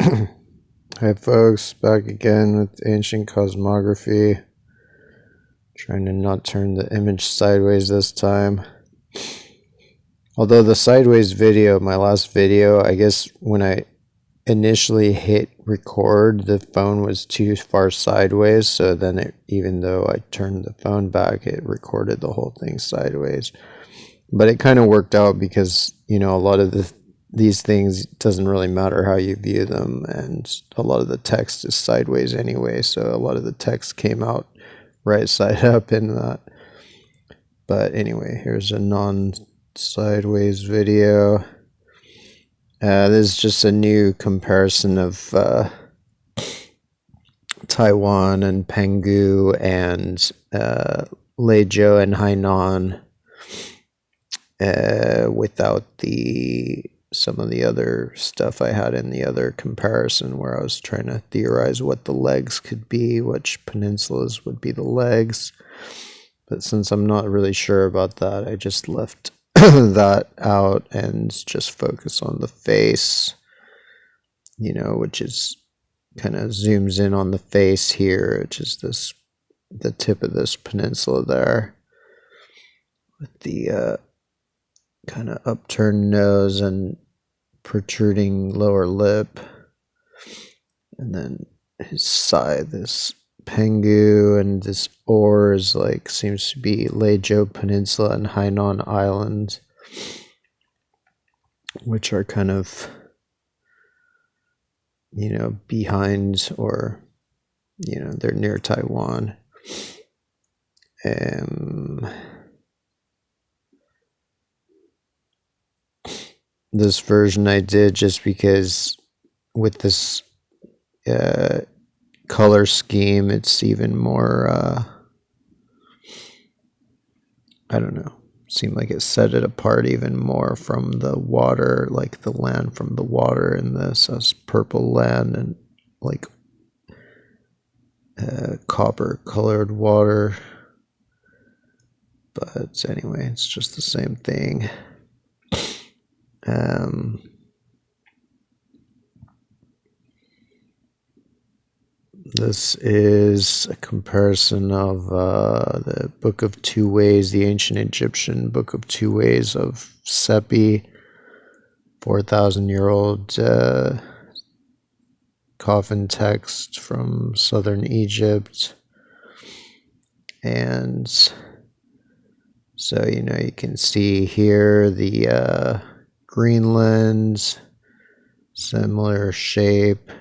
Hi folks, back again with ancient cosmography. Trying to not turn the image sideways this time. Although the sideways video, my last video, I guess when I initially hit record, the phone was too far sideways, so then even though I turned the phone back, it recorded the whole thing sideways. But it kind of worked out because, a lot of these things, doesn't really matter how you view them, and a lot of the text is sideways anyway, so a lot of the text came out right side up in that. But anyway, here's a non-sideways video. This is just a new comparison of Taiwan and Penghu and Leizhou and Hainan without some of the other stuff I had in the other comparison, where I was trying to theorize what the legs could be, which peninsulas would be the legs. But since I'm not really sure about that, I just left that out and just focus on the face, which is kind of zooms in on the face here, which is the tip of this peninsula there, with the kind of upturned nose and protruding lower lip, and then his side, this Penghu, and this ore is seems to be Leizhou Peninsula and Hainan Island, which are kind of behind, or they're near Taiwan. This version I did just because with this color scheme, it's even more, I don't know, seemed like it set it apart even more from the water, like the land from the water in this as purple land and copper colored water. But anyway, it's just the same thing. This is a comparison of the Book of Two Ways, the ancient Egyptian Book of Two Ways of Sepi, 4,000-year-old coffin text from southern Egypt. And so, you can see here the Greenland, similar shape.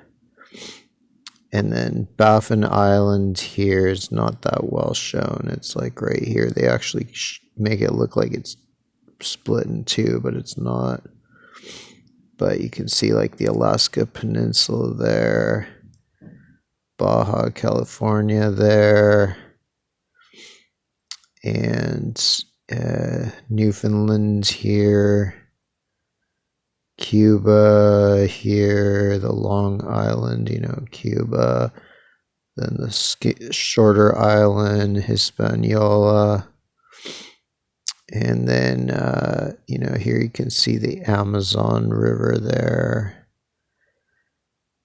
And then Baffin Island here is not that well shown. It's right here. They actually make it look like it's split in two, but it's not. But you can see the Alaska Peninsula there, Baja California there, and Newfoundland here, Cuba here, the Long Island, Cuba, then the shorter island, Hispaniola, and then, here you can see the Amazon River there,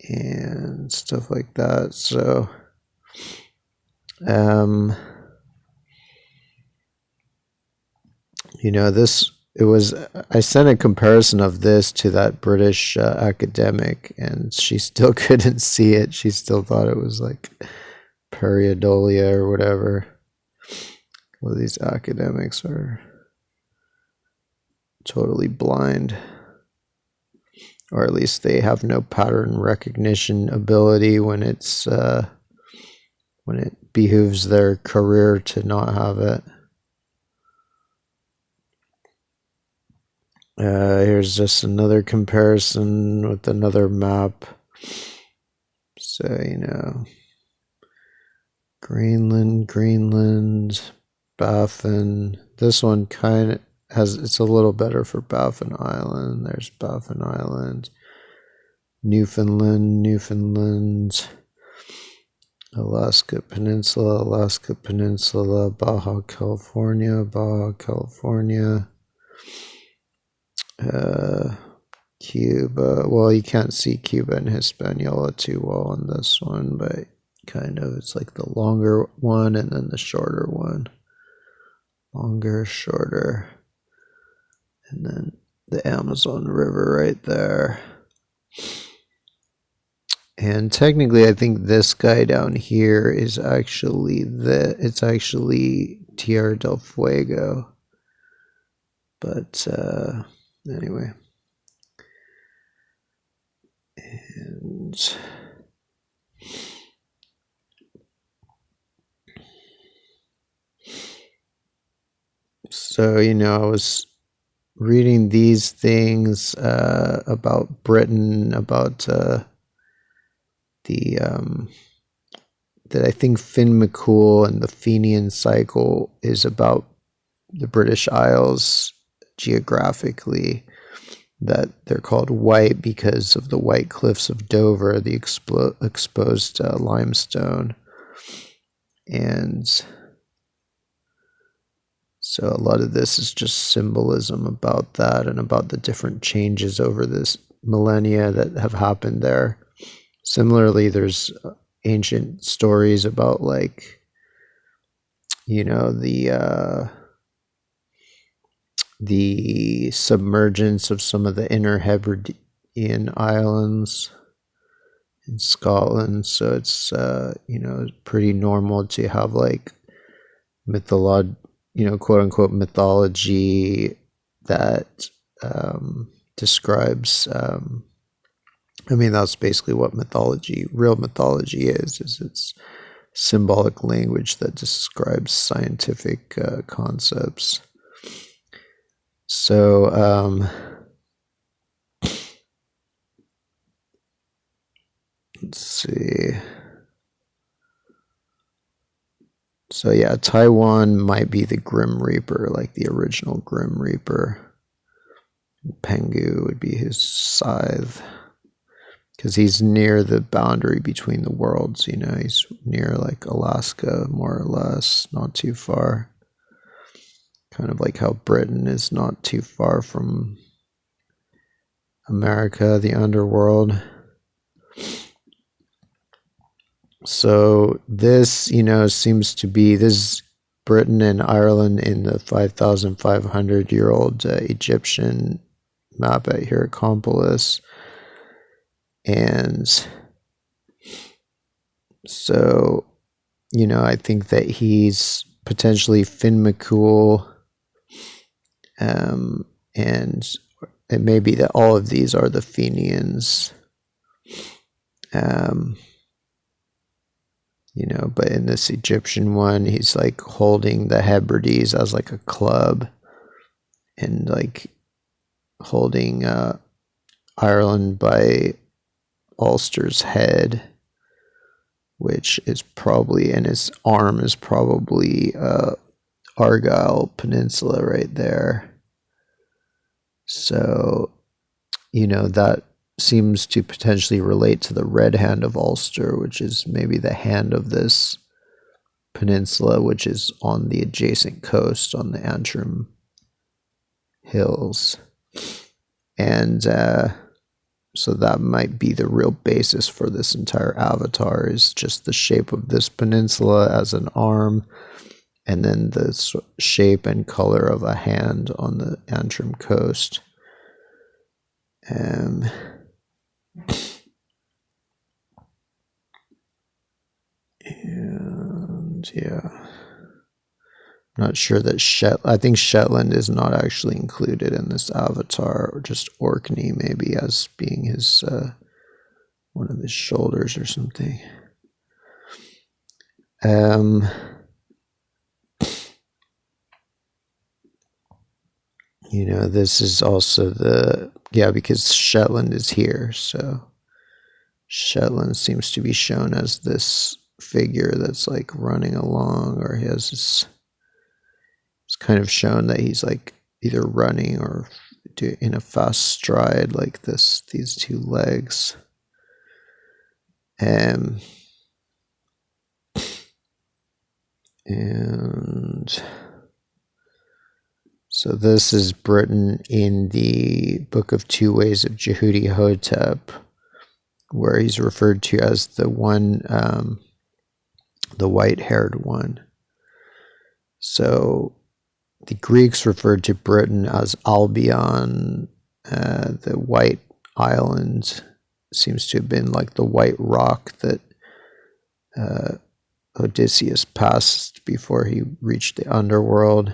and stuff like that. So, I sent a comparison of this to that British academic, and she still couldn't see it. She still thought it was pareidolia or whatever. Well, these academics are totally blind, or at least they have no pattern recognition ability when it's when it behooves their career to not have it. Here's just another comparison with another map. So, Greenland, Baffin. This one kind of it's a little better for Baffin Island. There's Baffin Island. Newfoundland. Alaska Peninsula, Baja California. Cuba. Well, you can't see Cuba and Hispaniola too well on this one, but kind of it's like the longer one and then the shorter one. Longer, shorter, and then the Amazon River right there. And technically, I think this guy down here is actually it's actually Tierra del Fuego. But anyway. And so, I was reading these things about Britain, about the that I think Finn McCool and the Fenian cycle is about the British Isles geographically, that they're called white because of the white cliffs of Dover, the exposed limestone. And so a lot of this is just symbolism about that and about the different changes over this millennia that have happened there. Similarly, there's ancient stories about the submergence of some of the inner Hebridean islands in Scotland. So it's pretty normal to have quote unquote mythology that describes. That's basically what real mythology is it's symbolic language that describes scientific concepts. So, let's see. So yeah, Taiwan might be the Grim Reaper, like the original Grim Reaper. Pengu would be his scythe, because he's near the boundary between the worlds. He's near like Alaska, more or less, not too far. Kind of like how Britain is not too far from America, the underworld. So this, seems to be this Britain and Ireland in the 5,500-year-old Egyptian map at Hierakonpolis. And so, I think that he's potentially Finn McCool, and it may be that all of these are the Fenians. But in this Egyptian one, he's like holding the Hebrides as like a club, and like holding Ireland by Ulster's head, which is probably, and his arm is probably Argyll Peninsula right there. So, that seems to potentially relate to the red hand of Ulster, which is maybe the hand of this peninsula, which is on the adjacent coast on the Antrim Hills. And so that might be the real basis for this entire avatar, is just the shape of this peninsula as an arm, and then the shape and color of a hand on the Antrim coast. And yeah, I'm not sure that I think Shetland is not actually included in this avatar, or just Orkney maybe as being his one of his shoulders or something. This is also because Shetland is here, so Shetland seems to be shown as this figure that's like running along, or he has this. It's kind of shown that he's like either running or in a fast stride, like these two legs. And So this is Britain in the Book of Two Ways of Jehudi Hotep, where he's referred to as the one, the white-haired one. So the Greeks referred to Britain as Albion, the white island. Seems to have been like the white rock that Odysseus passed before he reached the underworld.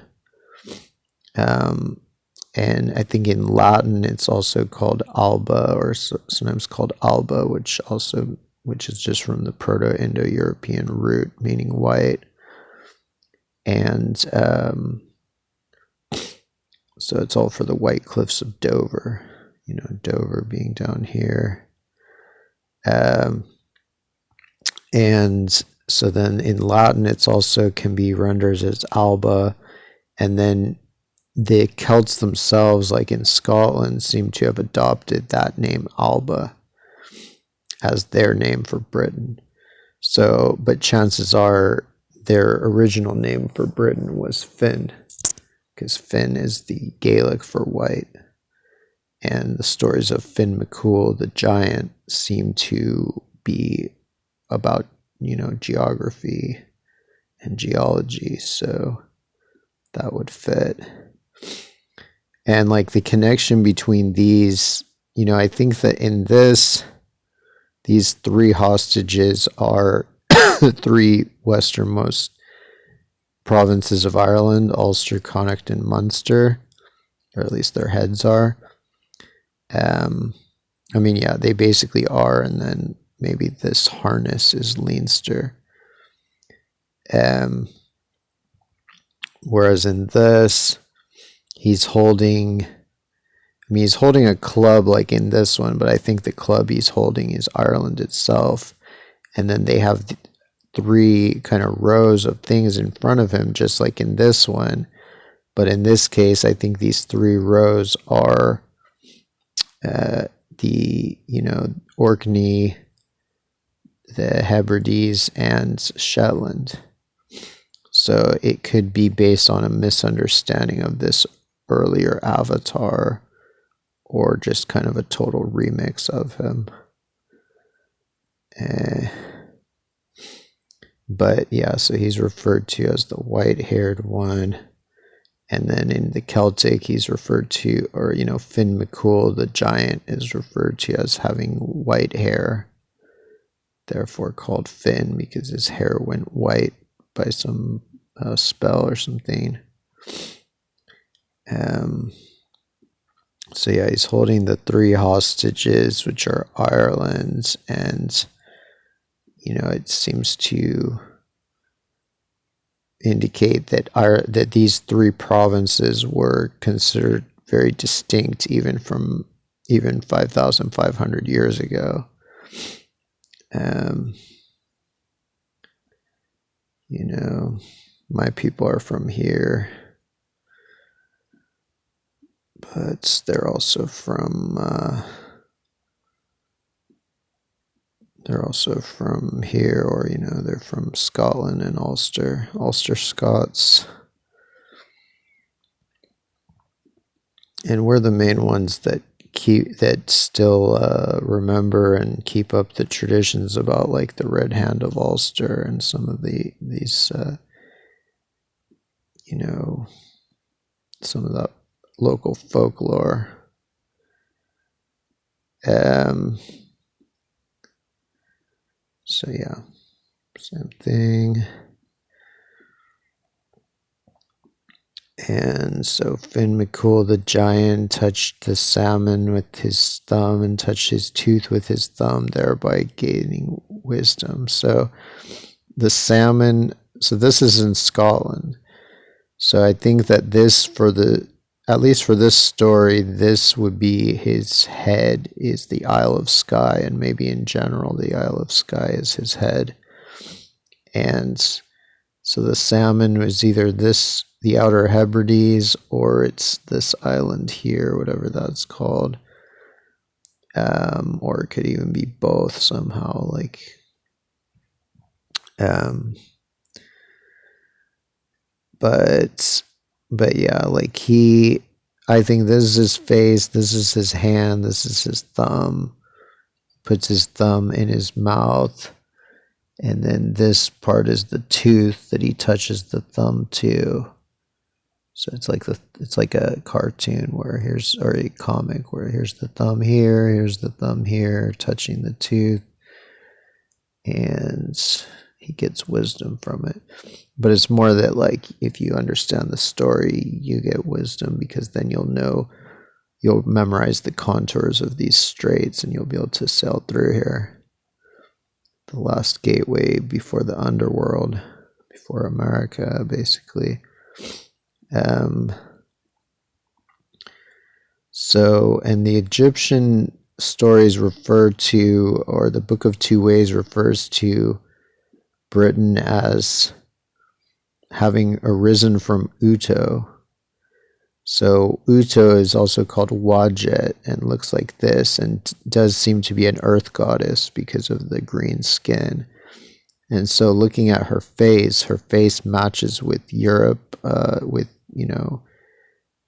And I think in Latin it's also called Alba, or sometimes called Alba, which is just from the Proto-Indo-European root meaning white. And so it's all for the White Cliffs of Dover, Dover being down here. And so then in Latin, it's also can be rendered as Alba. And then the Celts themselves, like in Scotland, seem to have adopted that name Alba as their name for Britain. So, but chances are their original name for Britain was Finn, because Finn is the Gaelic for white. And the stories of Finn McCool, the giant, seem to be about, geography and geology. So that would fit. And like the connection between these, I think that in these three hostages are the three westernmost provinces of Ireland, Ulster, Connacht, and Munster, or at least their heads are. They basically are, and then maybe this harness is Leinster. Whereas in this, he's holding a club like in this one, but I think the club he's holding is Ireland itself. And then they have three kind of rows of things in front of him, just like in this one. But in this case, I think these three rows are the Orkney, the Hebrides, and Shetland. So it could be based on a misunderstanding of this earlier avatar, or just kind of a total remix of him. But yeah, so he's referred to as the white-haired one. And then in the Celtic, he's referred to, or, Finn McCool, the giant, is referred to as having white hair. Therefore called Finn, because his hair went white by some spell or something. So yeah, he's holding the three hostages, which are Ireland, and it seems to indicate that that these three provinces were considered very distinct even 5,500 years ago. My people are from here, but they're also from here, or they're from Scotland and Ulster Scots. And we're the main ones that still remember and keep up the traditions about like the Red Hand of Ulster and some of these some of that local folklore. So yeah, same thing. And so Finn McCool, the giant, touched the salmon with his thumb and touched his tooth with his thumb, thereby gaining wisdom. So the salmon, so this is in Scotland. So I think that this, at least for this story, this would be his head is the Isle of Skye, and maybe in general the Isle of Skye is his head. And so the salmon was either the Outer Hebrides, or it's this island here, whatever that's called. Or it could even be both somehow, like but But yeah, like I think this is his face, this is his hand, this is his thumb. Puts his thumb in his mouth, and then this part is the tooth that he touches the thumb to. So it's like a cartoon where or a comic where here's the thumb here, here's the thumb here, touching the tooth, and he gets wisdom from it. But it's more that, like, if you understand the story, you get wisdom, because then you'll memorize the contours of these straits and you'll be able to sail through here. The last gateway before the underworld, before America, basically. And the Egyptian stories refer to, or the Book of Two Ways refers to Britain as having arisen from Uto. So Uto is also called Wadjet and looks like this, and does seem to be an earth goddess because of the green skin. And so looking at her face matches with Europe, with,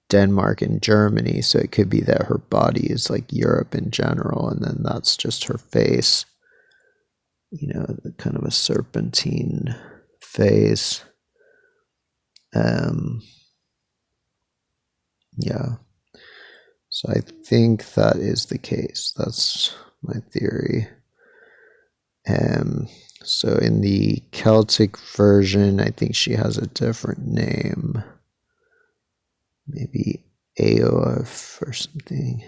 Denmark and Germany. So it could be that her body is like Europe in general, and then that's just her face. Kind of a serpentine face. Yeah. So I think that is the case. That's my theory. So in the Celtic version, I think she has a different name. Maybe Aof or something.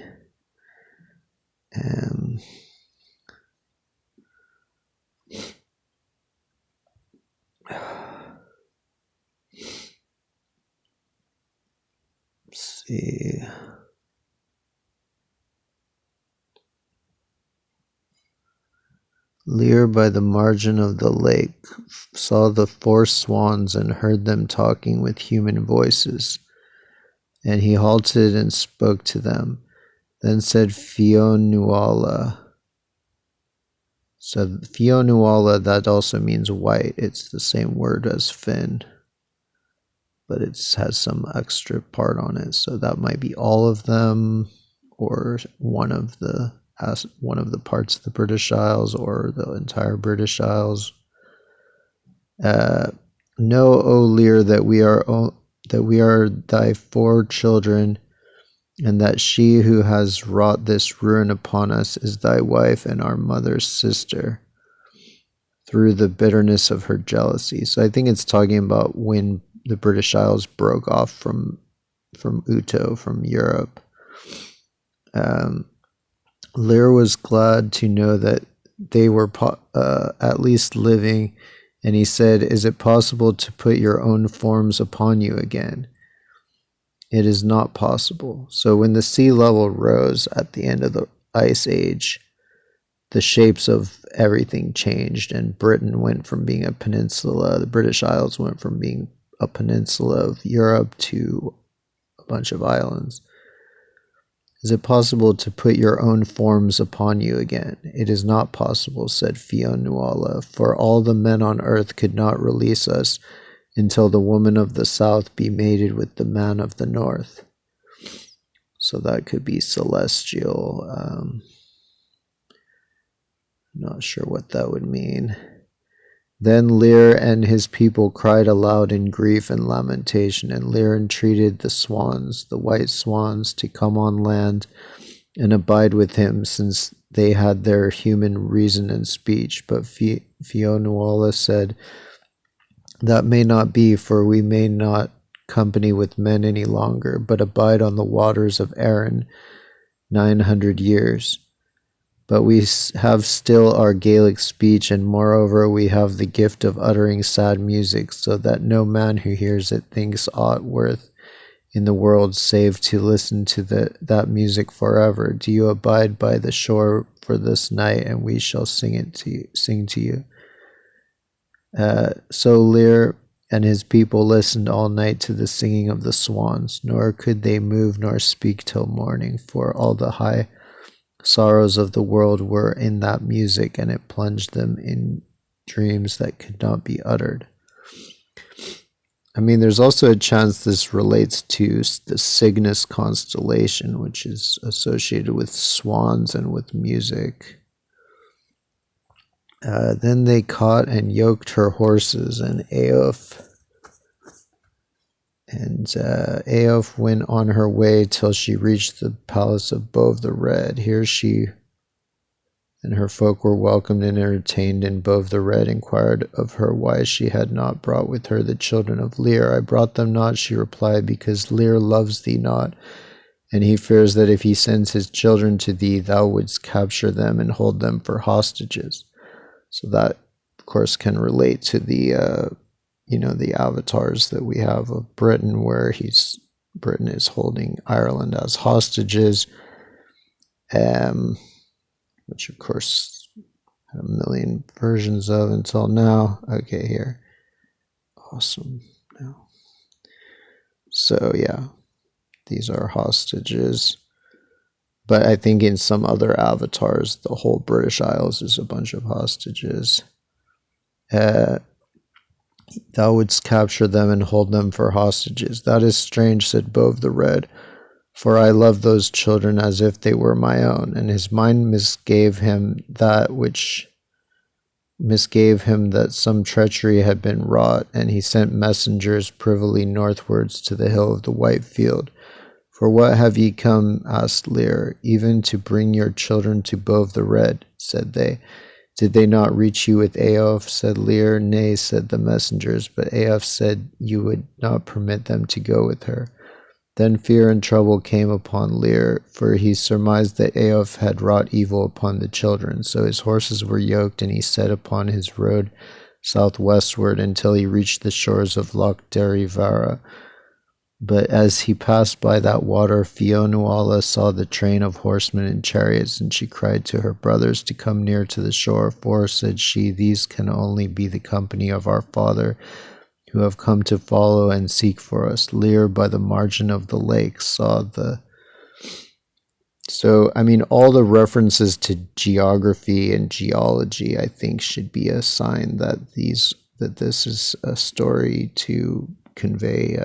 Let's see. Lear by the margin of the lake saw the four swans and heard them talking with human voices. And he halted and spoke to them. Then said Fionuala. So Fionuala, that also means white. It's the same word as fin, but it has some extra part on it. So that might be all of them, or one of the parts of the British Isles, or the entire British Isles. Know, O Lear, that we are thy four children, and that she who has wrought this ruin upon us is thy wife and our mother's sister, through the bitterness of her jealousy. So I think it's talking about when the British Isles broke off from Uto, from Europe. Lear was glad to know that they were at least living, and he said, "Is it possible to put your own forms upon you again?" It is not possible. So when the sea level rose at the end of the Ice Age, the shapes of everything changed, and Britain went from being a peninsula, the British Isles went from being a peninsula of Europe to a bunch of islands. Is it possible to put your own forms upon you again? It is not possible, said Fionuala, for all the men on earth could not release us until the woman of the south be mated with the man of the north. So that could be celestial. Not sure what that would mean. Then Lear and his people cried aloud in grief and lamentation, and Lear entreated the swans, the white swans, to come on land and abide with him, since they had their human reason and speech. But Fionuala said, "That may not be, for we may not company with men any longer, but abide on the waters of Erin 900 years. But we have still our Gaelic speech, and moreover we have the gift of uttering sad music, so that no man who hears it thinks aught worth in the world save to listen to that music forever. Do you abide by the shore for this night, and we shall sing to you." So Lear and his people listened all night to the singing of the swans, nor could they move nor speak till morning, for all the high sorrows of the world were in that music, and it plunged them in dreams that could not be uttered. I mean, there's also a chance this relates to the Cygnus constellation, which is associated with swans and with music. Then they caught and yoked her horses, and Eof went on her way till she reached the palace of Bove the Red. Here she and her folk were welcomed and entertained, and Bove the Red inquired of her why she had not brought with her the children of Lear. I brought them not, she replied, because Lear loves thee not, and he fears that if he sends his children to thee, thou wouldst capture them and hold them for hostages. So that, of course, can relate to the the avatars that we have of Britain, where Britain is holding Ireland as hostages, which of course had a million versions of until now. Okay, here. Awesome. Now. So yeah, these are hostages. But I think in some other avatars, the whole British Isles is a bunch of hostages. Thou wouldst capture them and hold them for hostages. That is strange, said Bove the Red, for I love those children as if they were my own. And his mind misgave him that some treachery had been wrought, and he sent messengers privily northwards to the hill of the White Field. For what have ye come? Asked Lear. Even to bring your children to Bove the Red, said they. Did they not reach you with Eof? Said Lear. Nay, said the messengers, but Eof said you would not permit them to go with her. Then fear and trouble came upon Lear, for he surmised that Eof had wrought evil upon the children. So his horses were yoked, and he set upon his road southwestward until he reached the shores of Loch Derryvara. But as he passed by that water, Fionuala saw the train of horsemen and chariots, and she cried to her brothers to come near to the shore. For, said she, these can only be the company of our father, who have come to follow and seek for us. Lear, by the margin of the lake, saw the... So, I mean, all the references to geography and geology, I think, should be a sign that this is a story to convey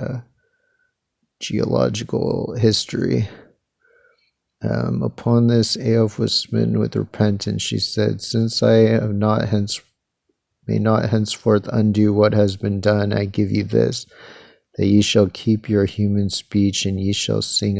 geological history. Upon this, Eof was smitten with repentance. She said, since I have may not henceforth undo what has been done, I give you this, that ye shall keep your human speech, and ye shall sing